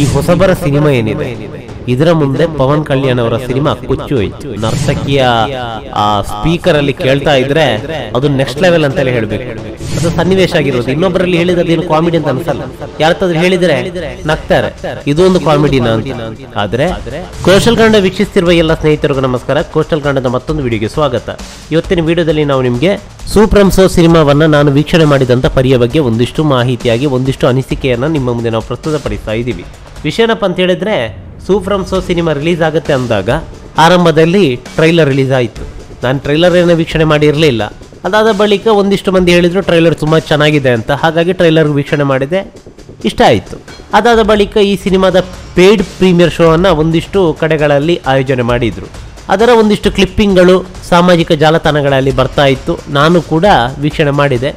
ಈ ಹೊಸಬರ ಸಿನಿಮಾ ಏನಿದೆ ಇದರ ಮುಂದೆ ಪವನ್ ಕಲ್ಯಾಣ್ ಅವರ ಸಿನಿಮಾ ಕೊಚ್ಚು ಹೋಯ್ತು. ನರ್ತಕಿಯ ಆ ಸ್ಪೀಕರ್ ಅಲ್ಲಿ ಕೇಳ್ತಾ ಇದ್ರೆ ಅದು ನೆಕ್ಸ್ಟ್ ಲೆವೆಲ್ ಅಂತಲೇ ಹೇಳ್ಬೇಕು. ಅದು ಸನ್ನಿವೇಶ ಆಗಿರೋದು. ಇನ್ನೊಬ್ಬರಲ್ಲಿ ಹೇಳಿದ್ರೆ ಅದೇನು ಕಾಮಿಡಿ ಅಂತ ಅನ್ಸಲ್ಲ. ಯಾರತ್ತಾದ್ರೂ ಹೇಳಿದ್ರೆ ನಗ್ತಾರೆ, ಇದು ಒಂದು ಕಾಮಿಡಿನ ಅಂತ. ಆದ್ರೆ ಕೋಸ್ಟಲ್ ಕನ್ನಡ ವೀಕ್ಷಿಸ್ತಿರುವ ಎಲ್ಲ ಸ್ನೇಹಿತರಿಗೂ ನಮಸ್ಕಾರ. ಕೋಸ್ಟಲ್ ಕನ್ನಡದ ಮತ್ತೊಂದು ವಿಡಿಯೋಗೆ ಸ್ವಾಗತ. ಇವತ್ತಿನ ವಿಡಿಯೋದಲ್ಲಿ ನಾವು ನಿಮ್ಗೆ ಸೂಪ್ರಂಸೋ ಸಿನಿಮಾವನ್ನ ನಾನು ವೀಕ್ಷಣೆ ಮಾಡಿದಂತ ಪರಿಯ ಬಗ್ಗೆ ಒಂದಿಷ್ಟು ಮಾಹಿತಿಯಾಗಿ ಒಂದಿಷ್ಟು ಅನಿಸಿಕೆಯನ್ನ ನಿಮ್ಮ ಮುಂದೆ ನಾವು ಪ್ರಸ್ತುತಪಡಿಸ್ತಾ ಇದ್ದೀವಿ. ವಿಷಯನಪ್ಪ ಅಂತ ಹೇಳಿದ್ರೆ, ಸೂಪ್ರಂಸೋ ಸಿನಿಮಾ ರಿಲೀಸ್ ಆಗುತ್ತೆ ಅಂದಾಗ ಆರಂಭದಲ್ಲಿ ಟ್ರೈಲರ್ ರಿಲೀಸ್ ಆಯಿತು. ನಾನು ಟ್ರೈಲರ್ ಏನೋ ವೀಕ್ಷಣೆ ಮಾಡಿರಲಿಲ್ಲ. ಅದಾದ ಬಳಿಕ ಒಂದಿಷ್ಟು ಮಂದಿ ಹೇಳಿದ್ರು ಟ್ರೈಲರ್ ತುಂಬ ಚೆನ್ನಾಗಿದೆ ಅಂತ. ಹಾಗಾಗಿ ಟ್ರೈಲರ್ ವೀಕ್ಷಣೆ ಮಾಡಿದೆ, ಇಷ್ಟ ಆಯಿತು. ಅದಾದ ಬಳಿಕ ಈ ಸಿನಿಮಾದ ಪೇಯ್ಡ್ ಪ್ರೀಮಿಯರ್ ಶೋ ಅನ್ನು ಒಂದಿಷ್ಟು ಕಡೆಗಳಲ್ಲಿ ಆಯೋಜನೆ ಮಾಡಿದ್ರು. ಅದರ ಒಂದಿಷ್ಟು ಕ್ಲಿಪ್ಪಿಂಗ್ಗಳು ಸಾಮಾಜಿಕ ಜಾಲತಾಣಗಳಲ್ಲಿ ಬರ್ತಾ ಇತ್ತು. ನಾನು ಕೂಡ ವೀಕ್ಷಣೆ ಮಾಡಿದೆ.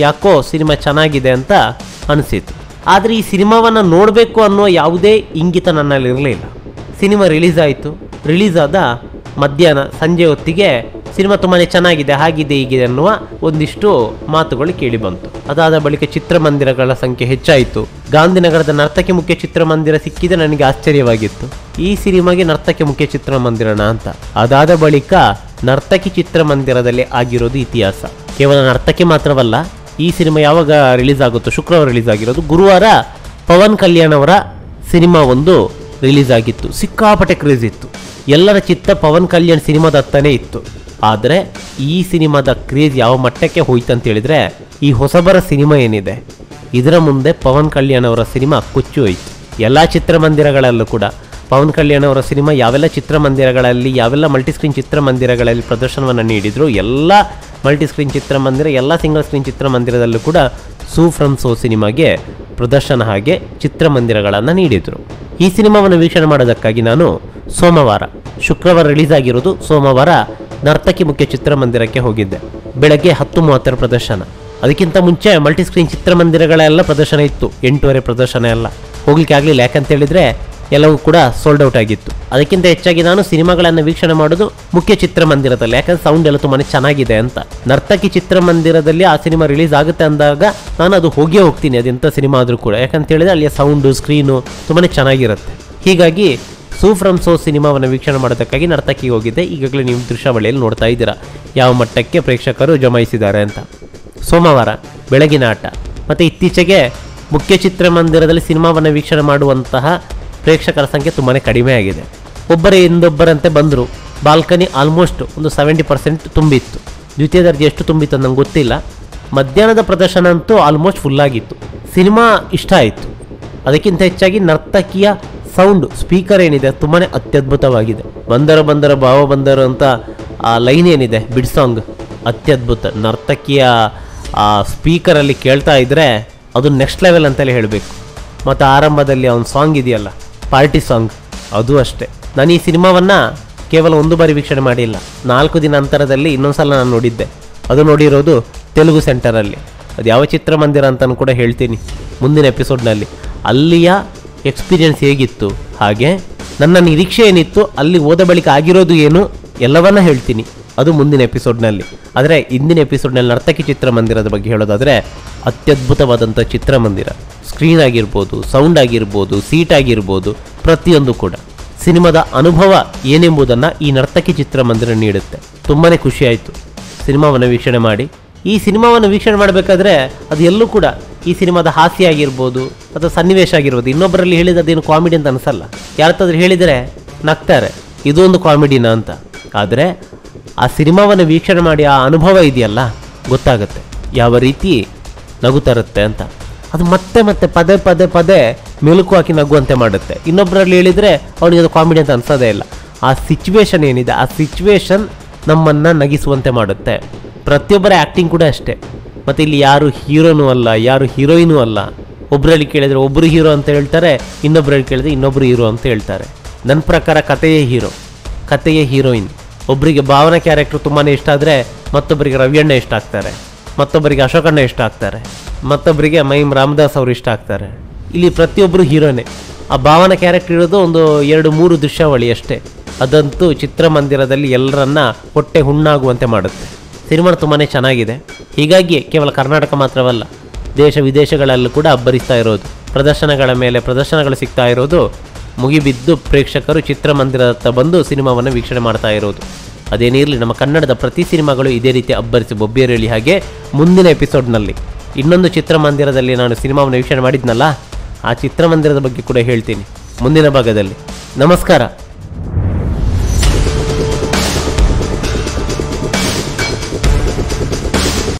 ಯಾಕೋ ಸಿನಿಮಾ ಚೆನ್ನಾಗಿದೆ ಅಂತ ಅನಿಸಿತು. ಆದರೆ ಈ ಸಿನಿಮಾವನ್ನು ನೋಡಬೇಕು ಅನ್ನೋ ಯಾವುದೇ ಇಂಗಿತ ನನ್ನಲ್ಲಿ ಇರಲಿಲ್ಲ. ಸಿನಿಮಾ ರಿಲೀಸ್ ಆಯಿತು. ರಿಲೀಸ್ ಆದ ಮಧ್ಯಾಹ್ನ ಸಂಜೆ ಹೊತ್ತಿಗೆ ಸಿನಿಮಾ ತುಂಬಾ ಚೆನ್ನಾಗಿದೆ, ಹಾಗಿದೆ ಹೀಗಿದೆ ಅನ್ನುವ ಒಂದಿಷ್ಟು ಮಾತುಗಳು ಕೇಳಿ ಬಂತು. ಅದಾದ ಬಳಿಕ ಚಿತ್ರಮಂದಿರಗಳ ಸಂಖ್ಯೆ ಹೆಚ್ಚಾಯಿತು. ಗಾಂಧಿನಗರದ ನರ್ತಕಿ ಮುಖ್ಯ ಚಿತ್ರಮಂದಿರ ಸಿಕ್ಕಿದೆ. ನನಗೆ ಆಶ್ಚರ್ಯವಾಗಿತ್ತು, ಈ ಸಿನಿಮಾಗೆ ನರ್ತಕಿ ಮುಖ್ಯ ಚಿತ್ರಮಂದಿರನ ಅಂತ. ಅದಾದ ಬಳಿಕ ನರ್ತಕಿ ಚಿತ್ರಮಂದಿರದಲ್ಲಿ ಆಗಿರೋದು ಇತಿಹಾಸ. ಕೇವಲ ನರ್ತಕಿ ಮಾತ್ರವಲ್ಲ, ಈ ಸಿನಿಮಾ ಯಾವಾಗ ರಿಲೀಸ್ ಆಗುತ್ತೋ ಶುಕ್ರವಾರ ರಿಲೀಸ್ ಆಗಿರೋದು. ಗುರುವಾರ ಪವನ್ ಕಲ್ಯಾಣ್ ಅವರ ಸಿನಿಮಾ ಒಂದು ರಿಲೀಸ್ ಆಗಿತ್ತು. ಸಿಕ್ಕಾಪಟ್ಟೆ ಕ್ರೇಜ್ ಇತ್ತು. ಎಲ್ಲರ ಚಿತ್ತ ಪವನ್ ಕಲ್ಯಾಣ್ ಸಿನಿಮಾದ ಹತ್ತನೇ ಇತ್ತು. ಆದರೆ ಈ ಸಿನಿಮಾದ ಕ್ರೇಜ್ ಯಾವ ಮಟ್ಟಕ್ಕೆ ಹೋಯ್ತು ಅಂತ ಹೇಳಿದ್ರೆ, ಈ ಹೊಸಬರ ಸಿನಿಮಾ ಏನಿದೆ ಇದರ ಮುಂದೆ ಪವನ್ ಕಲ್ಯಾಣ್ ಅವರ ಸಿನಿಮಾ ಕೊಚ್ಚು ಹೋಯ್ತು. ಎಲ್ಲ ಚಿತ್ರಮಂದಿರಗಳಲ್ಲೂ ಕೂಡ ಪವನ್ ಕಲ್ಯಾಣ್ ಅವರ ಸಿನಿಮಾ ಯಾವೆಲ್ಲ ಚಿತ್ರಮಂದಿರಗಳಲ್ಲಿ, ಯಾವೆಲ್ಲ ಮಲ್ಟಿಸ್ಕ್ರೀನ್ ಚಿತ್ರಮಂದಿರಗಳಲ್ಲಿ ಪ್ರದರ್ಶನವನ್ನು ನೀಡಿದ್ರು, ಎಲ್ಲ ಮಲ್ಟಿಸ್ಕ್ರೀನ್ ಚಿತ್ರಮಂದಿರ, ಎಲ್ಲ ಸಿಂಗಲ್ ಸ್ಕ್ರೀನ್ ಚಿತ್ರಮಂದಿರದಲ್ಲೂ ಕೂಡ ಸೂಪ್ರಂಸೋ ಸಿನಿಮಾಗೆ ಪ್ರದರ್ಶನ ಹಾಗೆ ಚಿತ್ರಮಂದಿರಗಳನ್ನು ನೀಡಿದರು. ಈ ಸಿನಿಮಾವನ್ನು ವೀಕ್ಷಣೆ ಮಾಡೋದಕ್ಕಾಗಿ ನಾನು ಶುಕ್ರವಾರ ರಿಲೀಸ್ ಆಗಿರೋದು, ಸೋಮವಾರ ನರ್ತಕಿ ಮುಖ್ಯ ಚಿತ್ರಮಂದಿರಕ್ಕೆ ಹೋಗಿದ್ದೆ. ಬೆಳಗ್ಗೆ 10:30 ಪ್ರದರ್ಶನ. ಅದಕ್ಕಿಂತ ಮುಂಚೆ ಮಲ್ಟಿಸ್ಕ್ರೀನ್ ಚಿತ್ರಮಂದಿರಗಳೆಲ್ಲ ಪ್ರದರ್ಶನ ಇತ್ತು. 8:30 ಪ್ರದರ್ಶನ ಎಲ್ಲ ಹೋಗ್ಲಿಕ್ಕೆ ಆಗಲಿಲ್ಲ. ಯಾಕಂತ ಹೇಳಿದ್ರೆ ಎಲ್ಲವೂ ಕೂಡ ಸೋಲ್ಡ್ ಔಟ್ ಆಗಿತ್ತು. ಅದಕ್ಕಿಂತ ಹೆಚ್ಚಾಗಿ ನಾನು ಸಿನಿಮಾಗಳನ್ನು ವೀಕ್ಷಣೆ ಮಾಡೋದು ಮುಖ್ಯ ಚಿತ್ರಮಂದಿರದಲ್ಲಿ, ಯಾಕಂದ್ರೆ ಸೌಂಡ್ ಎಲ್ಲ ತುಂಬಾ ಚೆನ್ನಾಗಿದೆ ಅಂತ. ನರ್ತಕಿ ಚಿತ್ರಮಂದಿರದಲ್ಲಿ ಆ ಸಿನಿಮಾ ರಿಲೀಸ್ ಆಗುತ್ತೆ ಅಂದಾಗ ನಾನು ಅದು ಹೋಗ್ತೀನಿ, ಅದೆಂಥ ಸಿನಿಮಾ ಆದರೂ ಕೂಡ. ಯಾಕಂತ ಹೇಳಿದ್ರೆ ಅಲ್ಲಿಯ ಸೌಂಡು, ಸ್ಕ್ರೀನು ತುಂಬಾ ಚೆನ್ನಾಗಿರುತ್ತೆ. ಹೀಗಾಗಿ ಸೂಪ್ರಂಸೋ ಸಿನಿಮಾವನ್ನು ವೀಕ್ಷಣೆ ಮಾಡೋದಕ್ಕಾಗಿ ನರ್ತಕಿಗೆ ಹೋಗಿದ್ದೆ. ಈಗಾಗಲೇ ನೀವು ದೃಶ್ಯಾವಳಿಯಲ್ಲಿ ನೋಡ್ತಾ ಇದ್ದೀರಾ ಯಾವ ಮಟ್ಟಕ್ಕೆ ಪ್ರೇಕ್ಷಕರು ಜಮಾಯಿಸಿದ್ದಾರೆ ಅಂತ. ಸೋಮವಾರ ಬೆಳಗಿನ ಆಟ. ಮತ್ತು ಇತ್ತೀಚೆಗೆ ಮುಖ್ಯ ಚಿತ್ರಮಂದಿರದಲ್ಲಿ ಸಿನಿಮಾವನ್ನು ವೀಕ್ಷಣೆ ಮಾಡುವಂತಹ ಪ್ರೇಕ್ಷಕರ ಸಂಖ್ಯೆ ತುಂಬಾ ಕಡಿಮೆ ಆಗಿದೆ. ಒಬ್ಬರೇ ಇನ್ನೊಬ್ಬರಂತೆ ಬಂದರು. ಬಾಲ್ಕನಿ ಆಲ್ಮೋಸ್ಟ್ ಒಂದು 70% ತುಂಬಿತ್ತು. ದ್ವಿತೀಯ ದರ್ಜೆ ಎಷ್ಟು ತುಂಬಿತ್ತು ನಂಗೆ ಗೊತ್ತಿಲ್ಲ. ಮಧ್ಯಾಹ್ನದ ಪ್ರದರ್ಶನ ಅಂತೂ ಆಲ್ಮೋಸ್ಟ್ ಫುಲ್ಲಾಗಿತ್ತು. ಸಿನಿಮಾ ಇಷ್ಟ ಆಯಿತು. ಅದಕ್ಕಿಂತ ಹೆಚ್ಚಾಗಿ ನರ್ತಕಿಯ ಸೌಂಡು, ಸ್ಪೀಕರ್ ಏನಿದೆ ತುಂಬಾ ಅತ್ಯದ್ಭುತವಾಗಿದೆ. ಬಂದರ ಭಾವ ಬಂದರು ಅಂತ ಆ ಲೈನ್ ಏನಿದೆ, ಬಿಡ್ ಸಾಂಗ್ ಅತ್ಯದ್ಭುತ. ನರ್ತಕಿಯ ಆ ಸ್ಪೀಕರಲ್ಲಿ ಕೇಳ್ತಾ ಇದ್ದರೆ ಅದು ನೆಕ್ಸ್ಟ್ ಲೆವೆಲ್ ಅಂತಲೇ ಹೇಳಬೇಕು. ಮತ್ತು ಆರಂಭದಲ್ಲಿ ಅವನ ಸಾಂಗ್ ಇದೆಯಲ್ಲ, ಪಾರ್ಟಿ ಸಾಂಗ್, ಅದು ಅಷ್ಟೇ. ನಾನು ಈ ಸಿನಿಮಾವನ್ನು ಕೇವಲ ಒಂದು ಬಾರಿ ವೀಕ್ಷಣೆ ಮಾಡಿಲ್ಲ. 4 ದಿನ ಅಂತರದಲ್ಲಿ ಇನ್ನೊಂದ್ಸಲ ನಾನು ನೋಡಿದ್ದೆ. ಅದು ನೋಡಿರೋದು ತೆಲುಗು ಸೆಂಟರಲ್ಲಿ. ಅದು ಯಾವ ಚಿತ್ರಮಂದಿರ ಅಂತಲೂ ಕೂಡ ಹೇಳ್ತೀನಿ ಮುಂದಿನ ಎಪಿಸೋಡ್ನಲ್ಲಿ. ಅಲ್ಲಿಯ ಎಕ್ಸ್ಪೀರಿಯನ್ಸ್ ಹೇಗಿತ್ತು, ಹಾಗೆ ನನ್ನ ನಿರೀಕ್ಷೆ ಏನಿತ್ತು, ಅಲ್ಲಿ ಹೋದ ಬಳಿಕ ಆಗಿರೋದು ಏನು, ಎಲ್ಲವನ್ನ ಹೇಳ್ತೀನಿ. ಅದು ಮುಂದಿನ ಎಪಿಸೋಡ್ನಲ್ಲಿ. ಆದರೆ ಇಂದಿನ ಎಪಿಸೋಡ್ನಲ್ಲಿ ನರ್ತಕಿ ಚಿತ್ರಮಂದಿರದ ಬಗ್ಗೆ ಹೇಳೋದಾದರೆ, ಅತ್ಯದ್ಭುತವಾದಂಥ ಚಿತ್ರಮಂದಿರ. ಸ್ಕ್ರೀನ್ ಆಗಿರ್ಬೋದು, ಸೌಂಡ್ ಆಗಿರ್ಬೋದು, ಸೀಟ್ ಆಗಿರ್ಬೋದು, ಪ್ರತಿಯೊಂದು ಕೂಡ ಸಿನಿಮಾದ ಅನುಭವ ಏನೆಂಬುದನ್ನು ಈ ನರ್ತಕಿ ಚಿತ್ರಮಂದಿರ ನೀಡುತ್ತೆ. ತುಂಬಾ ಖುಷಿಯಾಯಿತು ಸಿನಿಮಾವನ್ನು ವೀಕ್ಷಣೆ ಮಾಡಿ. ಈ ಸಿನಿಮಾವನ್ನು ವೀಕ್ಷಣೆ ಮಾಡಬೇಕಾದ್ರೆ ಅದು ಎಲ್ಲೂ ಕೂಡ ಈ ಸಿನಿಮಾದ ಹಾಸ್ಯ ಆಗಿರ್ಬೋದು ಅಥವಾ ಸನ್ನಿವೇಶ ಆಗಿರ್ಬೋದು, ಇನ್ನೊಬ್ಬರಲ್ಲಿ ಹೇಳಿದ ಅದೇನು ಕಾಮಿಡಿ ಅಂತ ಅನಿಸಲ್ಲ. ಯಾರತ್ತಾದ್ರೂ ಹೇಳಿದರೆ ನಗ್ತಾರೆ, ಇದು ಒಂದು ಕಾಮಿಡಿನ ಅಂತ. ಆದರೆ ಆ ಸಿನಿಮಾವನ್ನು ವೀಕ್ಷಣೆ ಮಾಡಿ ಆ ಅನುಭವ ಇದೆಯಲ್ಲ, ಗೊತ್ತಾಗುತ್ತೆ ಯಾವ ರೀತಿ ನಗು ತರುತ್ತೆ ಅಂತ. ಅದು ಮತ್ತೆ ಪದೇ ಮೆಲುಕು ಹಾಕಿ ನಗುವಂತೆ ಮಾಡುತ್ತೆ. ಇನ್ನೊಬ್ಬರಲ್ಲಿ ಹೇಳಿದರೆ ಅವನಿಗೆ ಅದು ಕಾಮಿಡಿ ಅಂತ ಅನಿಸೋದೇ ಇಲ್ಲ. ಆ ಸಿಚುವೇಶನ್ ಏನಿದೆ, ಆ ಸಿಚುವೇಶನ್ ನಮ್ಮನ್ನು ನಗಿಸುವಂತೆ ಮಾಡುತ್ತೆ. ಪ್ರತಿಯೊಬ್ಬರ ಆ್ಯಕ್ಟಿಂಗ್ ಕೂಡ ಅಷ್ಟೇ. ಮತ್ತು ಇಲ್ಲಿ ಯಾರು ಹೀರೋನೂ ಅಲ್ಲ, ಯಾರು ಹೀರೋಯಿನೂ ಅಲ್ಲ. ಒಬ್ಬರಲ್ಲಿ ಕೇಳಿದರೆ ಒಬ್ಬರು ಹೀರೋ ಅಂತ ಹೇಳ್ತಾರೆ, ಇನ್ನೊಬ್ಬರಲ್ಲಿ ಕೇಳಿದ್ರೆ ಇನ್ನೊಬ್ಬರು ಹೀರೋ ಅಂತ ಹೇಳ್ತಾರೆ. ನನ್ನ ಪ್ರಕಾರ ಕಥೆಯೇ ಹೀರೋಯಿನ್. ಒಬ್ಬರಿಗೆ ಭಾವನಾ ಕ್ಯಾರೆಕ್ಟರ್ ತುಂಬಾ ಇಷ್ಟ ಆದರೆ ಮತ್ತೊಬ್ಬರಿಗೆ ರವಿಯಣ್ಣ ಇಷ್ಟ ಆಗ್ತಾರೆ, ಮತ್ತೊಬ್ಬರಿಗೆ ಅಶೋಕಣ್ಣ ಇಷ್ಟ ಆಗ್ತಾರೆ, ಮತ್ತೊಬ್ಬರಿಗೆ ಮೈಮ್ ರಾಮದಾಸ್ ಅವರು ಇಷ್ಟ ಆಗ್ತಾರೆ. ಇಲ್ಲಿ ಪ್ರತಿಯೊಬ್ಬರು ಹೀರೋನೇ. ಆ ಭಾವನಾ ಕ್ಯಾರೆಕ್ಟರ್ ಇರೋದು ಒಂದು 2-3 ದೃಶ್ಯಾವಳಿ ಅಷ್ಟೇ. ಅದಂತೂ ಚಿತ್ರಮಂದಿರದಲ್ಲಿ ಎಲ್ಲರನ್ನ ಹೊಟ್ಟೆ ಹುಣ್ಣಾಗುವಂತೆ ಮಾಡುತ್ತೆ. ಸಿನಿಮಾ ತುಂಬಾ ಚೆನ್ನಾಗಿದೆ. ಹೀಗಾಗಿ ಕೇವಲ ಕರ್ನಾಟಕ ಮಾತ್ರವಲ್ಲ, ದೇಶ ವಿದೇಶಗಳಲ್ಲೂ ಕೂಡ ಅಬ್ಬರಿಸ್ತಾ ಇರೋದು. ಪ್ರದರ್ಶನಗಳ ಮೇಲೆ ಪ್ರದರ್ಶನಗಳು ಸಿಗ್ತಾ ಇರೋದು, ಮುಗಿಬಿದ್ದು ಪ್ರೇಕ್ಷಕರು ಚಿತ್ರಮಂದಿರದತ್ತ ಬಂದು ಸಿನಿಮಾವನ್ನು ವೀಕ್ಷಣೆ ಮಾಡ್ತಾ ಇರೋದು. ಅದೇನಿರಲಿ, ನಮ್ಮ ಕನ್ನಡದ ಪ್ರತಿ ಸಿನಿಮಾಗಳು ಇದೇ ರೀತಿ ಅಬ್ಬರಿಸಿ ಬೊಬ್ಬೇರೇಳಿ. ಹಾಗೆ ಮುಂದಿನ ಎಪಿಸೋಡ್ನಲ್ಲಿ ಇನ್ನೊಂದು ಚಿತ್ರಮಂದಿರದಲ್ಲಿ ನಾನು ಸಿನಿಮಾವನ್ನು ವೀಕ್ಷಣೆ ಮಾಡಿದ್ನಲ್ಲ, ಆ ಚಿತ್ರಮಂದಿರದ ಬಗ್ಗೆ ಕೂಡ ಹೇಳ್ತೀನಿ ಮುಂದಿನ ಭಾಗದಲ್ಲಿ. ನಮಸ್ಕಾರ.